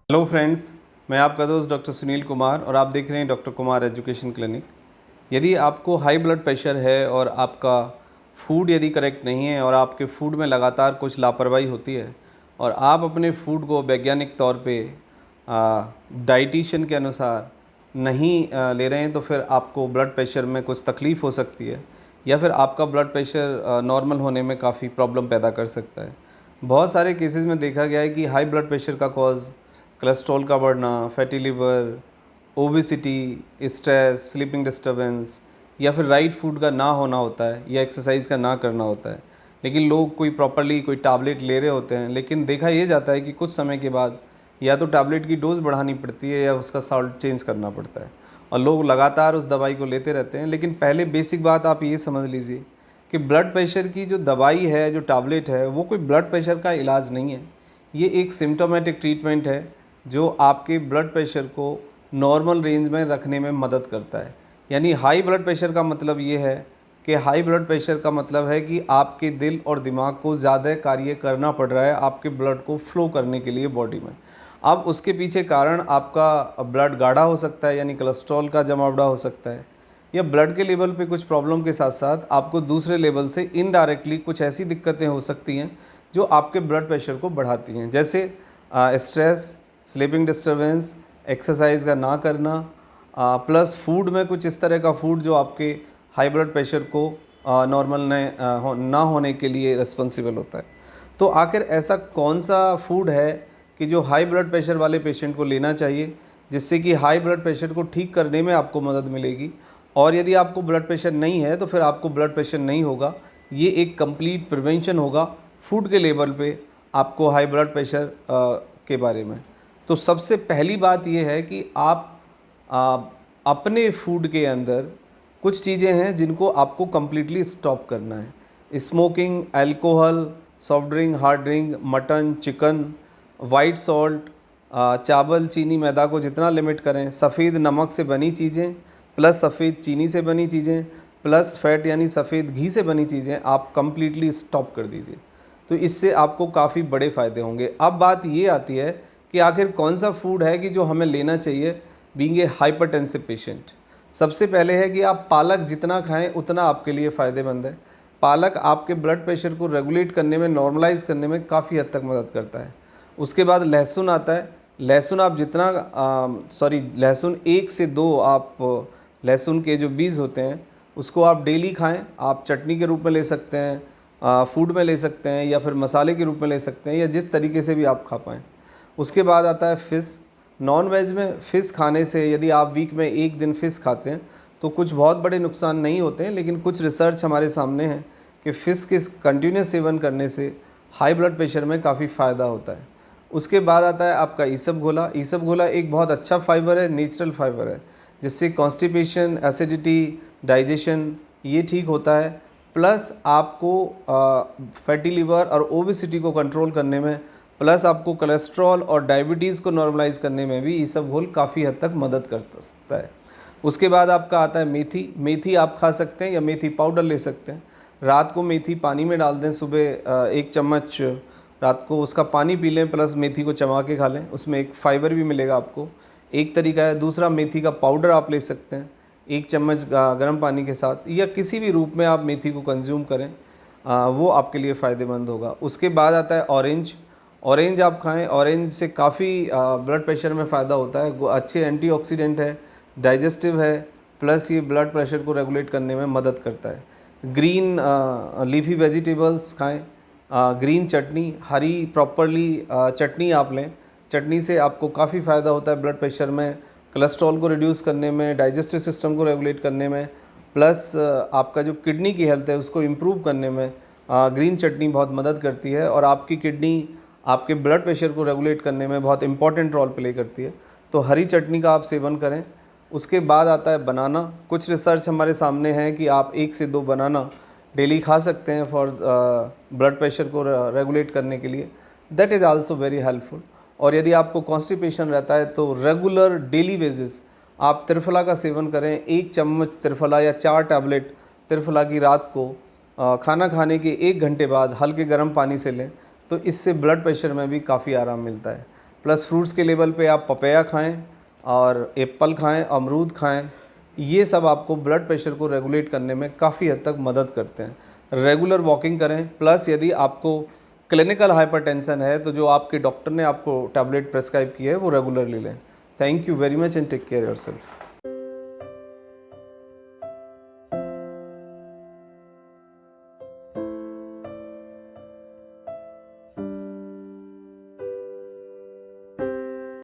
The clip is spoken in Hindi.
हेलो फ्रेंड्स, मैं आपका दोस्त डॉक्टर सुनील कुमार और आप देख रहे हैं डॉक्टर कुमार एजुकेशन क्लिनिक। यदि आपको हाई ब्लड प्रेशर है और आपका फूड यदि करेक्ट नहीं है और आपके फूड में लगातार कुछ लापरवाही होती है और आप अपने फूड को वैज्ञानिक तौर पे डाइटिशियन के अनुसार नहीं ले रहे हैं तो फिर आपको ब्लड प्रेशर में कुछ तकलीफ़ हो सकती है या फिर आपका ब्लड प्रेशर नॉर्मल होने में काफ़ी प्रॉब्लम पैदा कर सकता है। बहुत सारे केसेस में देखा गया है कि हाई ब्लड प्रेशर का कॉज कोलेस्ट्रॉल का बढ़ना, fatty liver, obesity, stress, sleeping disturbance या फिर राइट फूड का ना होना होता है या एक्सरसाइज का ना करना होता है। लेकिन लोग कोई प्रॉपरली कोई टैबलेट ले रहे होते हैं, लेकिन देखा ये जाता है कि कुछ समय के बाद या तो टैबलेट की डोज़ बढ़ानी पड़ती है या उसका साल्ट चेंज करना पड़ता है और लोग लगातार उस दवाई को लेते रहते हैं। लेकिन पहले बेसिक बात आप ये समझ लीजिए कि ब्लड प्रेशर की जो दवाई है, जो टैबलेट है, वो कोई ब्लड प्रेशर का इलाज नहीं है। ये एक सिम्टोमेटिक ट्रीटमेंट है जो आपके ब्लड प्रेशर को नॉर्मल रेंज में रखने में मदद करता है। यानी हाई ब्लड प्रेशर का मतलब ये है कि हाई ब्लड प्रेशर का मतलब है कि आपके दिल और दिमाग को ज़्यादा कार्य करना पड़ रहा है आपके ब्लड को फ्लो करने के लिए बॉडी में। अब उसके पीछे कारण आपका ब्लड गाढ़ा हो सकता है, यानी कोलेस्ट्रॉल का जमावड़ा हो सकता है, या ब्लड के लेवल पे कुछ प्रॉब्लम के साथ साथ आपको दूसरे लेवल से इनडायरेक्टली कुछ ऐसी दिक्कतें हो सकती हैं जो आपके ब्लड प्रेशर को बढ़ाती हैं, जैसे स्ट्रेस, स्लीपिंग डिस्टर्बेंस, एक्सरसाइज का ना करना, प्लस फूड में कुछ इस तरह का फूड जो आपके हाई ब्लड प्रेशर को नॉर्मल ना होने के लिए रिस्पॉन्सिबल होता है। तो आखिर ऐसा कौन सा फूड है कि जो हाई ब्लड प्रेशर वाले पेशेंट को लेना चाहिए जिससे कि हाई ब्लड प्रेशर को ठीक करने में आपको मदद मिलेगी, और यदि आपको ब्लड प्रेशर नहीं है तो फिर आपको ब्लड प्रेशर नहीं होगा। ये एक कंप्लीट प्रिवेंशन होगा फूड के लेवल पे आपको हाई ब्लड प्रेशर के बारे में। तो सबसे पहली बात यह है कि आप अपने फूड के अंदर कुछ चीज़ें हैं जिनको आपको कम्प्लीटली स्टॉप करना है। Smoking, alcohol, soft drink, hard drink, mutton, chicken, white salt, चावल, चीनी, मैदा को जितना लिमिट करें, सफ़ेद नमक से बनी चीज़ें प्लस सफ़ेद चीनी से बनी चीज़ें प्लस फैट यानी सफ़ेद घी से बनी चीज़ें आप कम्प्लीटली स्टॉप कर दीजिए। तो इससे आपको काफ़ी बड़े फ़ायदे होंगे। अब बात ये आती है कि आखिर कौन सा फूड है कि जो हमें लेना चाहिए बीइंग ए हाइपरटेंसिव पेशेंट। सबसे पहले है कि आप पालक जितना खाएं उतना आपके लिए फ़ायदेमंद है। पालक आपके ब्लड प्रेशर को रेगुलेट करने में, नॉर्मलाइज करने में काफ़ी हद तक मदद करता है। उसके बाद लहसुन आता है। लहसुन आप जितना लहसुन 1 से 2 आप लहसुन के जो बीज होते हैं उसको आप डेली खाएं। आप चटनी के रूप में ले सकते हैं, फूड में ले सकते हैं, या फिर मसाले के रूप में ले सकते हैं, या जिस तरीके से भी आप खा पाएँ। उसके बाद आता है फ़िश। नॉन वेज में फ़िश खाने से, यदि आप वीक में 1 दिन फ़िश खाते हैं तो कुछ बहुत बड़े नुकसान नहीं होते हैं, लेकिन कुछ रिसर्च हमारे सामने है कि फ़िश के कंटिन्यूस सेवन करने से हाई ब्लड प्रेशर में काफ़ी फ़ायदा होता है। उसके बाद आता है आपका ईसबगोला। ईसबगोला एक बहुत अच्छा फाइबर है, नेचुरल फाइबर है, जिससे कॉन्स्टिपेशन, एसिडिटी, डाइजेशन ये ठीक होता है। प्लस आपको फैटी लिवर और ओबेसिटी को कंट्रोल करने में, प्लस आपको कोलेस्ट्रॉल और डायबिटीज़ को नॉर्मलाइज करने में भी ईसबगोल काफ़ी हद तक मदद कर सकता है। उसके बाद आपका आता है मेथी। मेथी आप खा सकते हैं या मेथी पाउडर ले सकते हैं। रात को मेथी पानी में डाल दें, सुबह 1 चम्मच रात को उसका पानी पी लें, प्लस मेथी को चबा के खा लें, उसमें एक फाइबर भी मिलेगा आपको। एक तरीका है। दूसरा, मेथी का पाउडर आप ले सकते हैं 1 चम्मच गर्म पानी के साथ, या किसी भी रूप में आप मेथी को कंज्यूम करें, वो आपके लिए फ़ायदेमंद होगा। उसके बाद आता है ऑरेंज। ऑरेंज आप खाएं। ऑरेंज से काफ़ी ब्लड प्रेशर में फ़ायदा होता है। अच्छे एंटीऑक्सीडेंट है, डाइजेस्टिव है, प्लस ये ब्लड प्रेशर को रेगुलेट करने में मदद करता है। ग्रीन लीफी वेजिटेबल्स खाएं। ग्रीन चटनी, हरी प्रॉपरली चटनी आप लें। चटनी से आपको काफ़ी फ़ायदा होता है ब्लड प्रेशर में, कोलेस्ट्रॉल को रिड्यूस करने में, डाइजेस्टिव सिस्टम को रेगुलेट करने में, प्लस आपका जो किडनी की हेल्थ है उसको इम्प्रूव करने में ग्रीन चटनी बहुत मदद करती है, और आपकी किडनी आपके ब्लड प्रेशर को रेगुलेट करने में बहुत इंपॉर्टेंट रोल प्ले करती है। तो हरी चटनी का आप सेवन करें। उसके बाद आता है बनाना। कुछ रिसर्च हमारे सामने है कि आप 1 से 2 बनाना डेली खा सकते हैं फॉर ब्लड प्रेशर को रेगुलेट करने के लिए। That is also very helpful. और यदि आपको कॉन्स्टिपेशन रहता है तो रेगुलर डेली बेसिस आप त्रिफला का सेवन करें। 1 चम्मच त्रिफला या 4 टैबलेट त्रिफला की रात को खाना खाने के 1 घंटे बाद हल्के गर्म पानी से लें, तो इससे ब्लड प्रेशर में भी काफ़ी आराम मिलता है। प्लस फ्रूट्स के लेवल पे आप पपैया खाएं और एप्पल खाएं, अमरूद खाएं। ये सब आपको ब्लड प्रेशर को रेगुलेट करने में काफ़ी हद तक मदद करते हैं। रेगुलर वॉकिंग करें, प्लस यदि आपको क्लिनिकल हाइपरटेंशन है तो जो आपके डॉक्टर ने आपको टैबलेट प्रेस्क्राइब की है वो रेगुलरली लें। Thank you very much and take care yourself.